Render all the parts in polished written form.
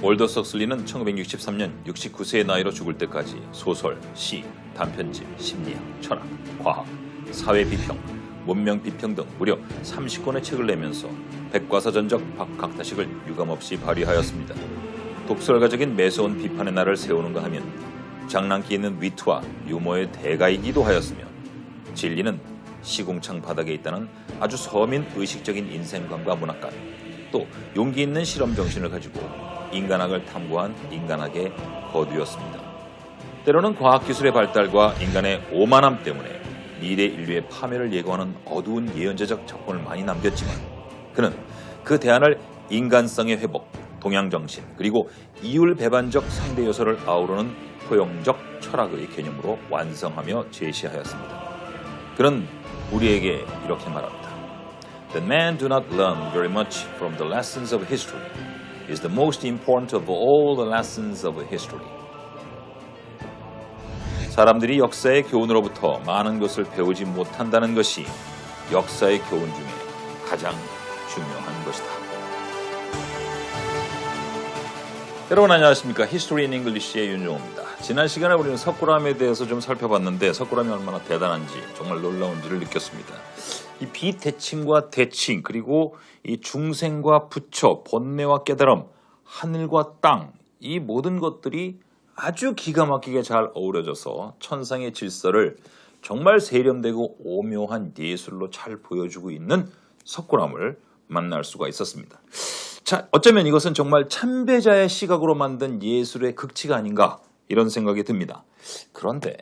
올더 석슬리는 1963년 69세의 나이로 죽을 때까지 소설, 시, 단편집, 심리학, 철학, 과학, 사회 비평, 문명 비평 등 무려 30권의 책을 내면서 백과사전적 박학다식을 유감없이 발휘하였습니다. 독설가적인 매서운 비판의 날을 세우는가 하면 장난기 있는 위트와 유머의 대가이기도 하였으며 진리는 시궁창 바닥에 있다는 아주 서민 의식적인 인생관과 문학관, 또 용기 있는 실험 정신을 가지고 인간학을 탐구한 인간학의 거두였습니다. 때로는 과학기술의 발달과 인간의 오만함 때문에 미래 인류의 파멸을 예고하는 어두운 예언자적 작품을 많이 남겼지만 그는 그 대안을 인간성의 회복, 동양정신, 그리고 이율배반적 상대 요소를 아우르는 포용적 철학의 개념으로 완성하며 제시하였습니다. 그는 우리에게 이렇게 말합니다. That men do not learn very much from the lessons of history is the most important of all the lessons of history. 사람들이 역사의 교훈으로부터 많은 것을 배우지 못한다는 것이 역사의 교훈 중에 가장 중요한 것이다. 여러분 안녕하십니까? History in English의 윤종호입니다. 지난 시간에 우리는 석굴암에 대해서 좀 살펴봤는데 석굴암이 얼마나 대단한지 정말 놀라운지를 느꼈습니다. 이 비대칭과 대칭 그리고 이 중생과 부처, 번뇌와 깨달음, 하늘과 땅 이 모든 것들이 아주 기가 막히게 잘 어우러져서 천상의 질서를 정말 세련되고 오묘한 예술로 잘 보여주고 있는 석굴암을 만날 수가 있었습니다. 자, 어쩌면 이것은 정말 참배자의 시각으로 만든 예술의 극치가 아닌가 이런 생각이 듭니다. 그런데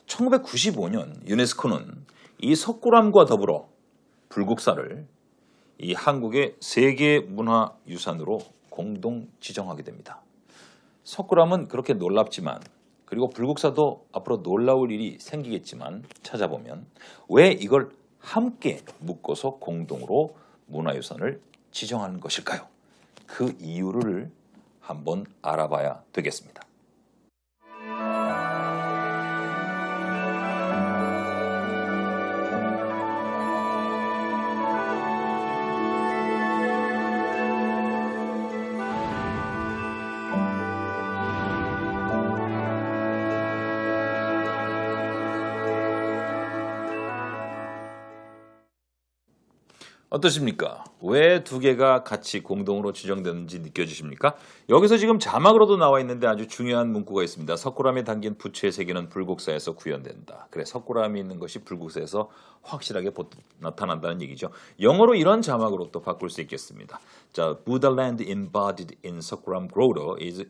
1995년 유네스코는 이 석굴암과 더불어 불국사를 이 한국의 세계문화유산으로 공동 지정하게 됩니다. 석굴암은 그렇게 놀랍지만 그리고 불국사도 앞으로 놀라울 일이 생기겠지만 찾아보면 왜 이걸 함께 묶어서 공동으로 문화유산을 지정하는 것일까요? 그 이유를 한번 알아봐야 되겠습니다. 어떠십니까? 왜 두 개가 같이 공동으로 지정되는지 느껴지십니까? 여기서 지금 자막으로도 나와 있는데 아주 중요한 문구가 있습니다. 석굴암에 담긴 부처의 세계는 불국사에서 구현된다. 그래, 석굴암이 있는 것이 불국사에서 확실하게 나타난다는 얘기죠. 영어로 이런 자막으로 또 바꿀 수 있겠습니다. 자, Buddha land embodied in Sakguram Grotto is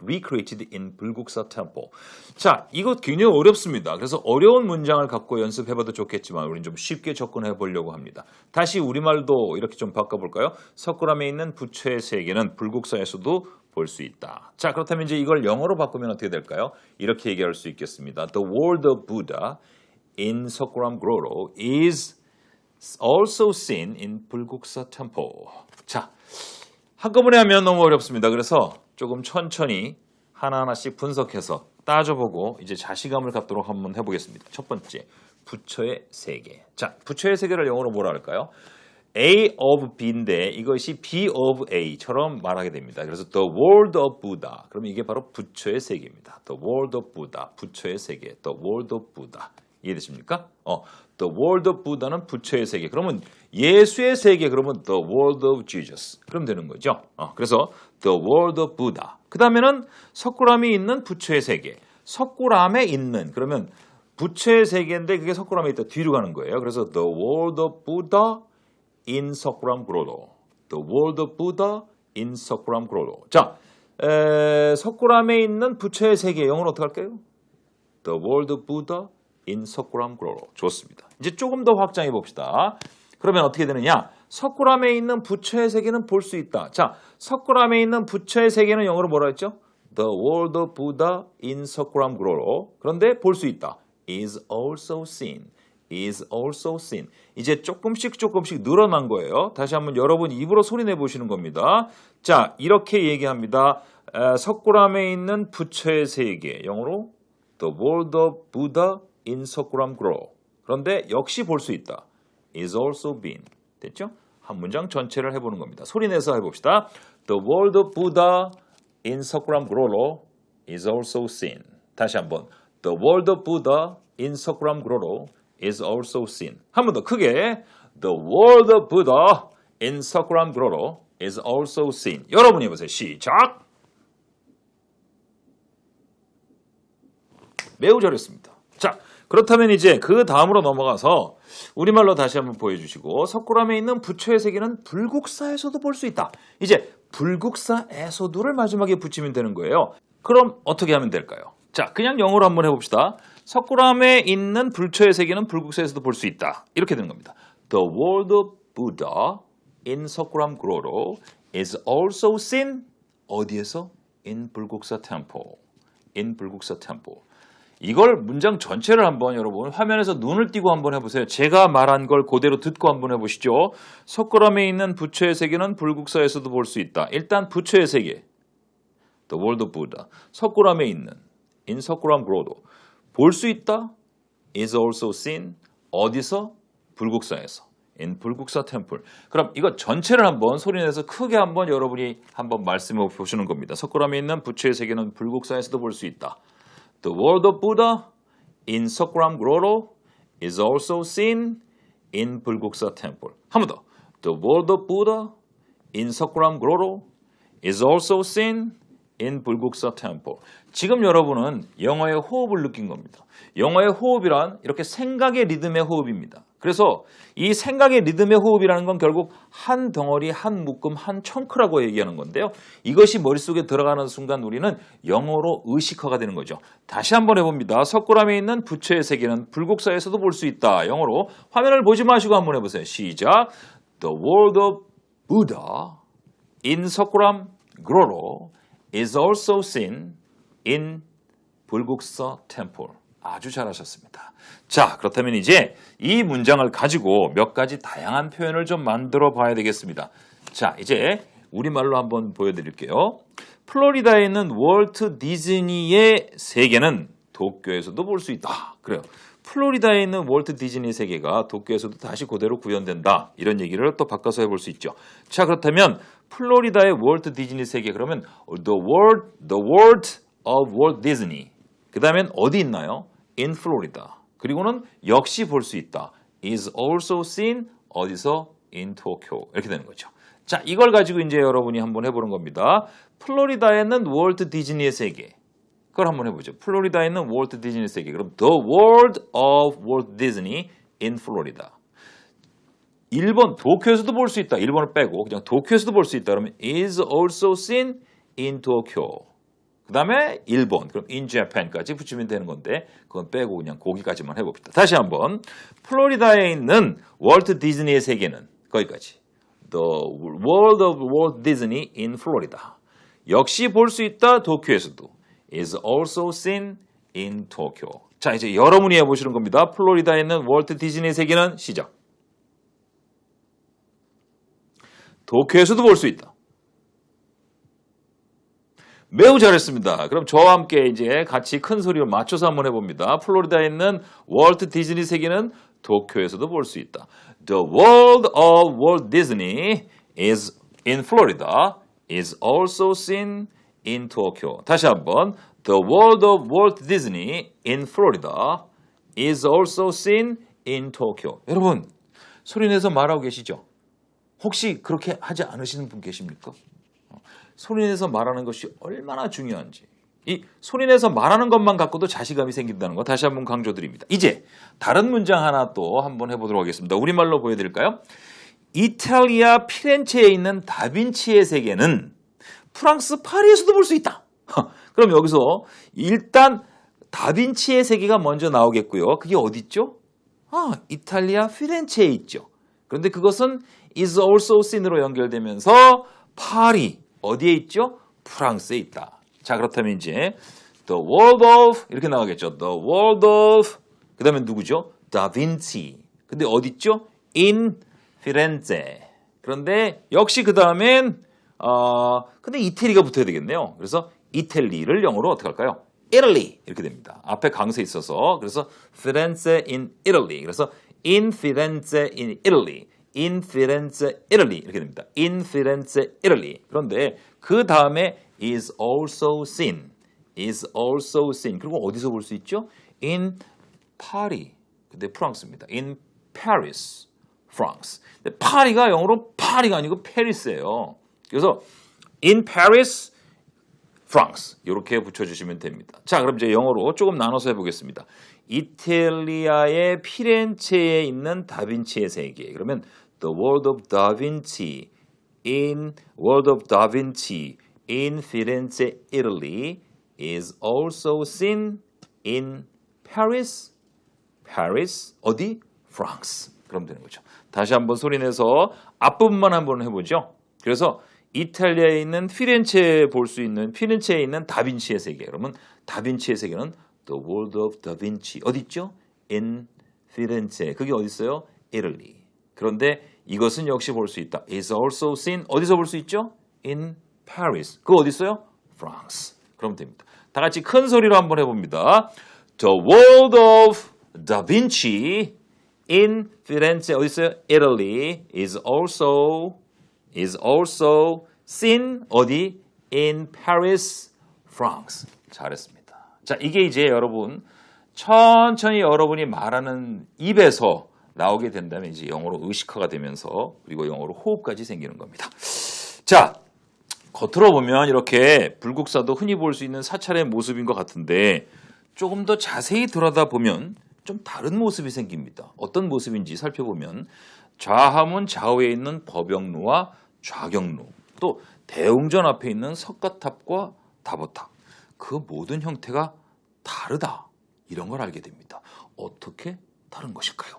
recreated in 불국사 temple. 자, 이거 굉장히 어렵습니다. 그래서 어려운 문장을 갖고 연습해봐도 좋겠지만 우리는 좀 쉽게 접근해 보려고 합니다. 다시 우리말도 이렇게 좀 바꿔볼까요? 석굴암에 있는 부처의 세계는 불국사에서도 볼 수 있다. 자, 그렇다면 이제 이걸 영어로 바꾸면 어떻게 될까요? 이렇게 얘기할 수 있겠습니다. The world of Buddha in Sakguram Grotto is also seen in 불국사 temple. 자, 한꺼번에 하면 너무 어렵습니다. 그래서 조금 천천히 하나하나씩 분석해서 따져보고 이제 자신감을 갖도록 한번 해보겠습니다. 첫 번째, 부처의 세계. 자, 부처의 세계를 영어로 뭐라 할까요? A of B인데 이것이 B of A처럼 말하게 됩니다. 그래서 The World of Buddha. 그러면 이게 바로 부처의 세계입니다. The World of Buddha. 부처의 세계. The World of Buddha. 이해되십니까? The World of Buddha는 부처의 세계. 그러면 예수의 세계 그러면 The World of Jesus. 그럼 되는 거죠. 그래서 The World of Buddha. 그 다음에는 석굴암이 있는 부처의 세계. 석굴암에 있는 그러면 부처의 세계인데 그게 석굴암에 있다 뒤로 가는 거예요. 그래서 The World of Buddha in Sakguram Grotto. The World of Buddha in Sakguram Grotto. 자, 석굴암에 있는 부처의 세계 영어로 어떻게 할까요? The World of Buddha in Sakguram Grotto. 좋습니다. 이제 조금 더 확장해 봅시다. 그러면 어떻게 되느냐? 석굴암에 있는 부처의 세계는 볼 수 있다. 자, 석굴암에 있는 부처의 세계는 영어로 뭐라 했죠? The World of Buddha in Sakguram Grotto. 그런데 볼 수 있다. is also seen. is also seen. 이제 조금씩 늘어난 거예요. 다시 한번 여러분 입으로 소리 내보시는 겁니다. 자, 이렇게 얘기합니다. 석굴암에 있는 부처의 세계. 영어로 The world of Buddha in Sakguram Grotto. 그런데 역시 볼 수 있다. is also been. 됐죠? 한 문장 전체를 해보는 겁니다. 소리 내서 해봅시다. The world of Buddha in Sakuram Grotto is also seen. 다시 한번. The world of Buddha in Sakuram Grotto is also seen. 한 번 더 크게. The world of Buddha in Sakuram Grotto is also seen. 여러분이 해보세요. 시작. 매우 잘했습니다. 자, 그렇다면 이제 그 다음으로 넘어가서 우리말로 다시 한번 보여주시고 석굴암에 있는 부처의 세계는 불국사에서도 볼 수 있다. 이제 불국사에서도를 마지막에 붙이면 되는 거예요. 그럼 어떻게 하면 될까요? 자, 그냥 영어로 한번 해봅시다. 석굴암에 있는 부처의 세계는 불국사에서도 볼 수 있다. 이렇게 되는 겁니다. The world of Buddha in Sakuram Grotto is also seen. 어디에서? In 불국사 Temple. In 불국사 Temple. 이걸 문장 전체를 한번 여러분 화면에서 눈을 띄고 한번 해보세요. 제가 말한 걸 그대로 듣고 한번 해보시죠. 석굴암에 있는 부처의 세계는 불국사에서도 볼 수 있다. 일단 부처의 세계, The World of Buddha, 석굴암에 있는 In 석굴암 Grotto 볼 수 있다. Is also seen. 어디서? 불국사에서. In 불국사 템플. 그럼 이거 전체를 한번 소리내서 크게 한번 여러분이 한번 말씀해 보시는 겁니다. 석굴암에 있는 부처의 세계는 불국사에서도 볼 수 있다. The world of Buddha in Sakuram Grotto is also seen in 불국사 temple. 한 번 더. The world of Buddha in Sakuram Grotto is also seen in 불국사 temple. 지금 여러분은 영어의 호흡을 느낀 겁니다. 영어의 호흡이란 이렇게 생각의 리듬의 호흡입니다. 그래서 이 생각의 리듬의 호흡이라는 건 결국 한 덩어리, 한 묶음, 한 청크라고 얘기하는 건데요. 이것이 머릿속에 들어가는 순간 우리는 영어로 의식화가 되는 거죠. 다시 한번 해봅니다. 석굴암에 있는 부처의 세계는 불국사에서도 볼 수 있다. 영어로 화면을 보지 마시고 한번 해보세요. 시작. The world of Buddha in Sakuram Grotto is also seen in 불국사 temple. 아주 잘하셨습니다. 자, 그렇다면 이제 이 문장을 가지고 몇 가지 다양한 표현을 좀 만들어 봐야 되겠습니다. 자, 이제 우리말로 한번 보여드릴게요. 플로리다에 있는 월트 디즈니의 세계는 도쿄에서도 볼 수 있다. 그래요. 플로리다에 있는 월트 디즈니 세계가 도쿄에서도 다시 그대로 구현된다. 이런 얘기를 또 바꿔서 해볼 수 있죠. 자, 그렇다면 플로리다의 월트 디즈니 세계 그러면 the world of Walt Disney. 그 다음엔 어디 있나요? In Florida. 그리고는 역시 볼 수 있다. is also seen 어디서? in Tokyo. 이렇게 되는 거죠. 자, 이걸 가지고 이제 여러분이 한번 해보는 겁니다. 플로리다에는 월트 디즈니의 세계. 그걸 한번 해보죠. 플로리다에 있는 월트 디즈니 세계. 그럼 The World of Walt Disney in Florida. 일본 도쿄에서도 볼 수 있다. 일본을 빼고 그냥 도쿄에서도 볼 수 있다. 그러면 is also seen in Tokyo. 그 다음에 일본, 그럼 in Japan까지 붙이면 되는 건데 그건 빼고 그냥 거기까지만 해봅시다. 다시 한번 플로리다에 있는 월트 디즈니의 세계는 거기까지. The World of Walt Disney in Florida. 역시 볼 수 있다. 도쿄에서도. is also seen in Tokyo. 자, 이제 여러분이 해보시는 겁니다. 플로리다에 있는 월트 디즈니의 세계는 시작. 도쿄에서도 볼 수 있다. 매우 잘했습니다. 그럼 저와 함께 이제 같이 큰 소리로 맞춰서 한번 해봅니다. 플로리다에 있는 월트 디즈니 세계는 도쿄에서도 볼 수 있다. The world of Walt Disney is in Florida is also seen in Tokyo. 다시 한번 The world of Walt Disney in Florida is also seen in Tokyo. 여러분 소리내서 말하고 계시죠? 혹시 그렇게 하지 않으시는 분 계십니까? 소리내서 말하는 것이 얼마나 중요한지. 이 소리내서 말하는 것만 갖고도 자신감이 생긴다는 거 다시 한번 강조드립니다. 이제 다른 문장 하나 또 한번 해보도록 하겠습니다. 우리말로 보여드릴까요? 이탈리아 피렌체에 있는 다빈치의 세계는 프랑스 파리에서도 볼 수 있다. 그럼 여기서 일단 다빈치의 세계가 먼저 나오겠고요. 그게 어디 있죠? 이탈리아 피렌체에 있죠. 그런데 그것은 is also seen으로 연결되면서 파리 어디에 있죠? 프랑스에 있다. 자, 그렇다면 이제 the world of 이렇게 나가겠죠. the world of 그 다음에 누구죠? 다빈치. 근데 어디 있죠? in 피렌체. 그런데 역시 그 다음엔 근데 이태리가 붙어야 되겠네요. 그래서 이탈리를 영어로 어떻게 할까요? Italy 이렇게 됩니다. 앞에 강세 있어서 그래서 Firenze in Italy. 그래서 in Firenze in Italy. in Firenze, Italy 이렇게 됩니다. in Firenze, Italy. 그런데 그 다음에 is also seen. is also seen. 그리고 어디서 볼 수 있죠? in Paris. 근데 프랑스입니다. in Paris, France. 근데 파리가 영어로 파리가 아니고 페리스예요. 그래서 in Paris, France 이렇게 붙여주시면 됩니다. 자, 그럼 이제 영어로 조금 나눠서 해보겠습니다. 이탈리아의 피렌체에 있는 다빈치의 세계. 그러면 The World of Da Vinci in World of Da Vinci in Firenze, Italy is also seen in Paris. Paris 어디? France. 그럼 되는 거죠. 다시 한번 소리내서 앞부분만 한번 해보죠. 그래서 이탈리아에 있는 피렌체에 볼 수 있는 피렌체에 있는 다빈치의 세계. 그러면 다빈치의 세계는 The World of Da Vinci 어디 있죠? In Firenze. 그게 어디 있어요? Italy. 그런데 이것은 역시 볼 수 있다. Is also seen 어디서 볼 수 있죠? In Paris. 그거 어디 있어요? France. 그럼 됩니다. 다 같이 큰 소리로 한번 해봅니다. The World of Da Vinci in Firenze 어디 있어요? Italy is also seen 어디? in Paris, France. 잘했습니다. 자, 이게 이제 여러분 천천히 여러분이 말하는 입에서 나오게 된다면 이제 영어로 의식화가 되면서 그리고 영어로 호흡까지 생기는 겁니다. 자, 겉으로 보면 이렇게 불국사도 흔히 볼 수 있는 사찰의 모습인 것 같은데 조금 더 자세히 들여다보면 좀 다른 모습이 생깁니다. 어떤 모습인지 살펴보면 좌하문 좌우에 있는 법영루와 좌경루 또 대웅전 앞에 있는 석가탑과 다보탑 그 모든 형태가 다르다 이런 걸 알게 됩니다. 어떻게 다른 것일까요?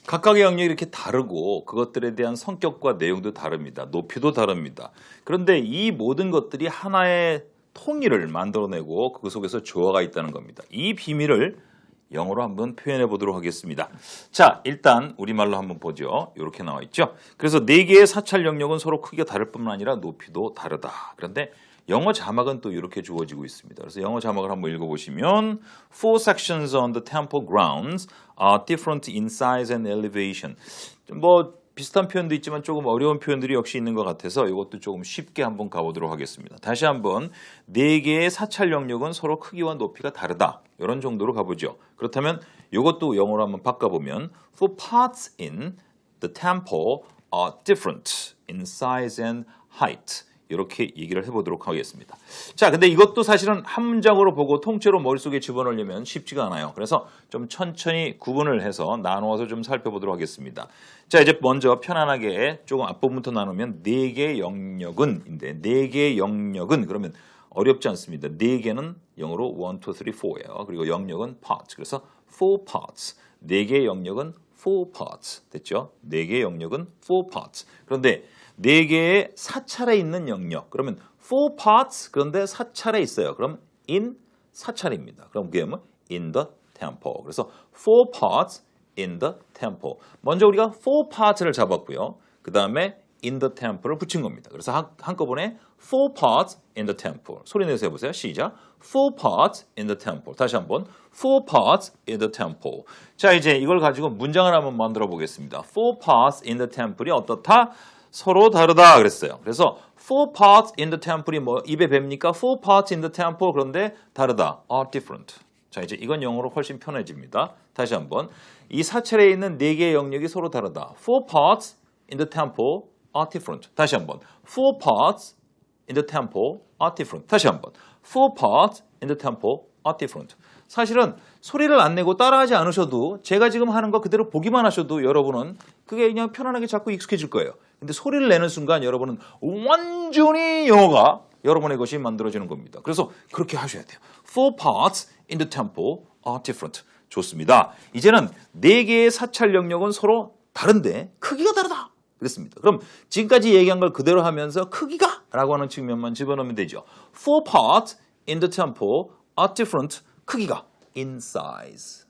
각각의 영역이 이렇게 다르고 그것들에 대한 성격과 내용도 다릅니다. 높이도 다릅니다. 그런데 이 모든 것들이 하나의 통일을 만들어내고 그 속에서 조화가 있다는 겁니다. 이 비밀을 영어로 한번 표현해 보도록 하겠습니다. 자, 일단 우리말로 한번 보죠. 이렇게 나와 있죠. 그래서 4개의 사찰 영역은 서로 크기가 다를 뿐만 아니라 높이도 다르다. 그런데 영어 자막은 또 이렇게 주어지고 있습니다. 그래서 영어 자막을 한번 읽어보시면 Four sections on the temple grounds are different in size and elevation. 뭐 비슷한 표현도 있지만 조금 어려운 표현들이 역시 있는 것 같아서 이것도 조금 쉽게 한번 가보도록 하겠습니다. 다시 한번 4개의 사찰 영역은 서로 크기와 높이가 다르다. 이런 정도로 가보죠. 그렇다면 이것도 영어로 한번 바꿔보면 Four parts in the temple are different in size and height. 이렇게 얘기를 해보도록 하겠습니다. 자, 근데 이것도 사실은 한 문장으로 보고 통째로 머릿속에 집어넣으려면 쉽지가 않아요. 그래서 좀 천천히 구분을 해서 나누어서 좀 살펴보도록 하겠습니다. 자, 이제 먼저 편안하게 조금 앞부분부터 나누면 4개 영역은인데 4개 영역은 그러면 어렵지 않습니다. 4개는 영어로 1, 2, 3, 4예요. 그리고 영역은 parts. 그래서 4 parts. 4개의 영역은 4 parts. 됐죠? 4개의 영역은 4 parts. 그런데 4개의 사찰에 있는 영역. 그러면 4 parts 그런데 사찰에 있어요. 그럼 in 사찰입니다. 그럼 그게 뭐 in the temple. 그래서 4 parts in the temple. 먼저 우리가 4 parts를 잡았고요. 그 다음에 in the temple을 붙인 겁니다. 그래서 한꺼번에 4 parts in the temple. 소리 내서 해보세요. 시작. 4 parts in the temple. 다시 한번 4 parts in the temple. 자, 이제 이걸 가지고 문장을 한번 만들어 보겠습니다. 4 parts in the temple이 어떻다? 서로 다르다 그랬어요. 그래서 4 parts in the temple이 뭐 입에 뵙니까 4 parts in the temple 그런데 다르다. are different. 자, 이제 이건 영어로 훨씬 편해집니다. 다시 한번 이 사찰에 있는 4개의 영역이 서로 다르다. 4 parts in the temple are different. 다시 한번 4 parts in the temple are different. 다시 한번 4 parts in the temple are different. 사실은 소리를 안 내고 따라하지 않으셔도 제가 지금 하는 거 그대로 보기만 하셔도 여러분은 그게 그냥 편안하게 자꾸 익숙해질 거예요. 근데 소리를 내는 순간 여러분은 완전히 영어가 여러분의 것이 만들어지는 겁니다. 그래서 그렇게 하셔야 돼요. Four parts in the tempo are different. 좋습니다. 이제는 4개의 사찰 영역은 서로 다른데 크기가 다르다. 그랬습니다. 그럼 지금까지 얘기한 걸 그대로 하면서 크기가 라고 하는 측면만 집어넣으면 되죠. Four parts in the tempo are different. 크기가 in size.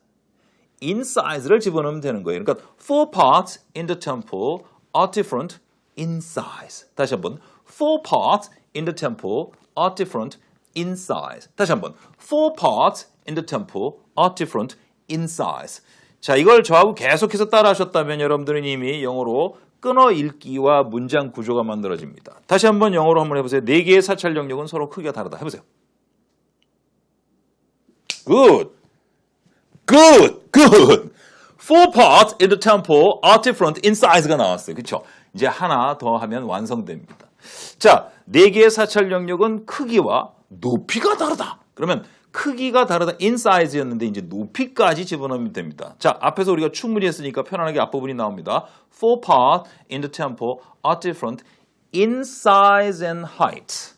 in size를 집어넣으면 되는 거예요. 그러니까 four parts in the tempo are different in size. 다시 한번 four parts in the tempo are different in size. 다시 한번 four parts in the tempo are different in size. 자, 이걸 저하고 계속해서 따라 하셨다면 여러분들은 이미 영어로 끊어 읽기와 문장 구조가 만들어집니다. 다시 한번 영어로 한번 해보세요. 4개의 사찰 영역은 서로 크기가 다르다. 해보세요. Good. Good. Good. Four parts in the tempo are different in size가 나왔어요. 그렇죠? 이제 하나 더 하면 완성됩니다. 자, 4개의 사찰 영역은 크기와 높이가 다르다. 그러면 크기가 다르다 in size였는데 이제 높이까지 집어넣으면 됩니다. 자, 앞에서 우리가 충분히 했으니까 편안하게 앞부분이 나옵니다. Four parts in the tempo are different in size and height.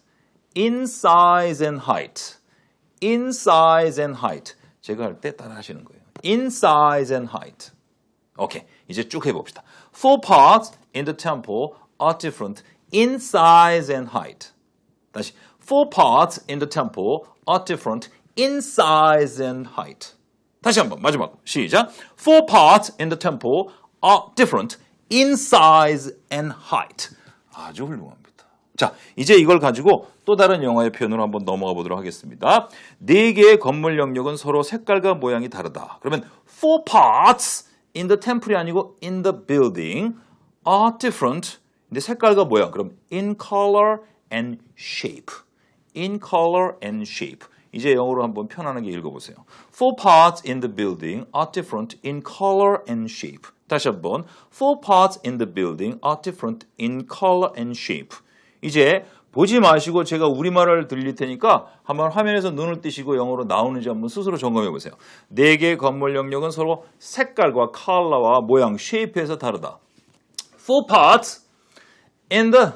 In size and height. In size and height. 제가 할 때 따라 하시는 거예요. In size and height. 오케이, 이제 쭉 해봅시다. Four parts in the tempo are different in size and height. 다시. Four parts in the tempo are different in size and height. 다시 한번 마지막 시작. Four parts in the tempo are different in size and height. 아주 훌륭합니다. 자, 이제 이걸 가지고 또 다른 영어의 표현으로 한번 넘어가 보도록 하겠습니다. 4개의 건물 영역은 서로 색깔과 모양이 다르다. 그러면 four parts in the temple이 아니고 in the building are different. 근데 색깔과 모양. 그럼 in color and shape. In color and shape. 이제 영어로 한번 편안하게 읽어보세요. Four parts in the building are different in color and shape. 다시 한번. Four parts in the building are different in color and shape. 이제 보지 마시고 제가 우리말을 들릴 테니까 한번 화면에서 눈을 뜨시고 영어로 나오는지 한번 스스로 점검해 보세요. 4개의 건물 영역은 서로 색깔과 컬러와 모양, 쉐이프에서 다르다. Four parts in the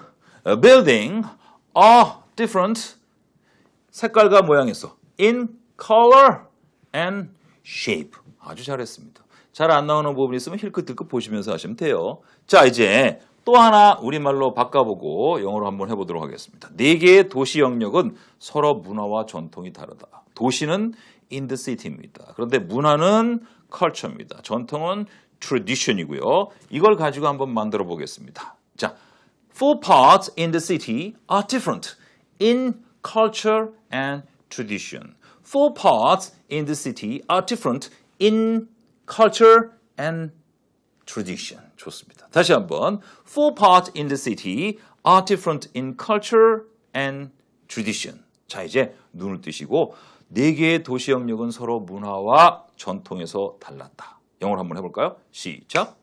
building are different. 색깔과 모양에서 in color and shape. 아주 잘했습니다. 잘 안 나오는 부분이 있으면 힐끗힐끗 보시면서 하시면 돼요. 자, 이제 또 하나 우리말로 바꿔보고 영어로 한번 해보도록 하겠습니다. 4개의 도시 영역은 서로 문화와 전통이 다르다. 도시는 in the city입니다. 그런데 문화는 culture입니다. 전통은 tradition이고요. 이걸 가지고 한번 만들어 보겠습니다. 자, four parts in the city are different in culture and tradition. Four parts in the city are different in culture and tradition. 좋습니다. 다시 한번. Four parts in the city are different in culture and tradition. 자, 이제 눈을 뜨시고 4개의 도시 영역은 서로 문화와 전통에서 달랐다. 영어로 한번 해볼까요? 시작.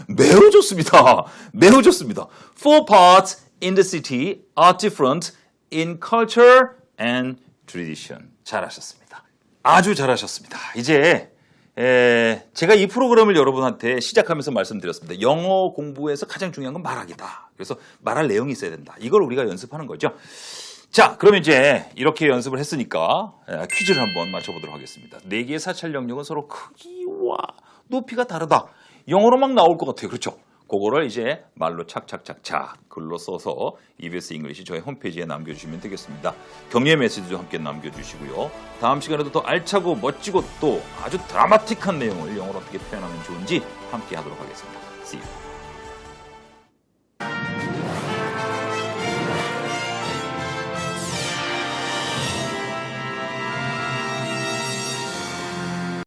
매우 좋습니다. 매우 좋습니다. Four parts in the city are different in culture and tradition. 잘하셨습니다. 아주 잘하셨습니다. 이제 제가 이 프로그램을 여러분한테 시작하면서 말씀드렸습니다. 영어 공부에서 가장 중요한 건 말하기다. 그래서 말할 내용이 있어야 된다. 이걸 우리가 연습하는 거죠. 자, 그럼 이제 이렇게 연습을 했으니까 퀴즈를 한번 맞춰보도록 하겠습니다. 4개의 사찰 영역은 서로 크기와 높이가 다르다. 영어로 막 나올 것 같아요. 그렇죠? 그거를 이제 말로 착착착착 글로 써서 EBS 잉글리시 저희 홈페이지에 남겨주시면 되겠습니다. 격려의 메시지도 함께 남겨주시고요. 다음 시간에도 더 알차고 멋지고 또 아주 드라마틱한 내용을 영어로 어떻게 표현하면 좋은지 함께 하도록 하겠습니다. See you.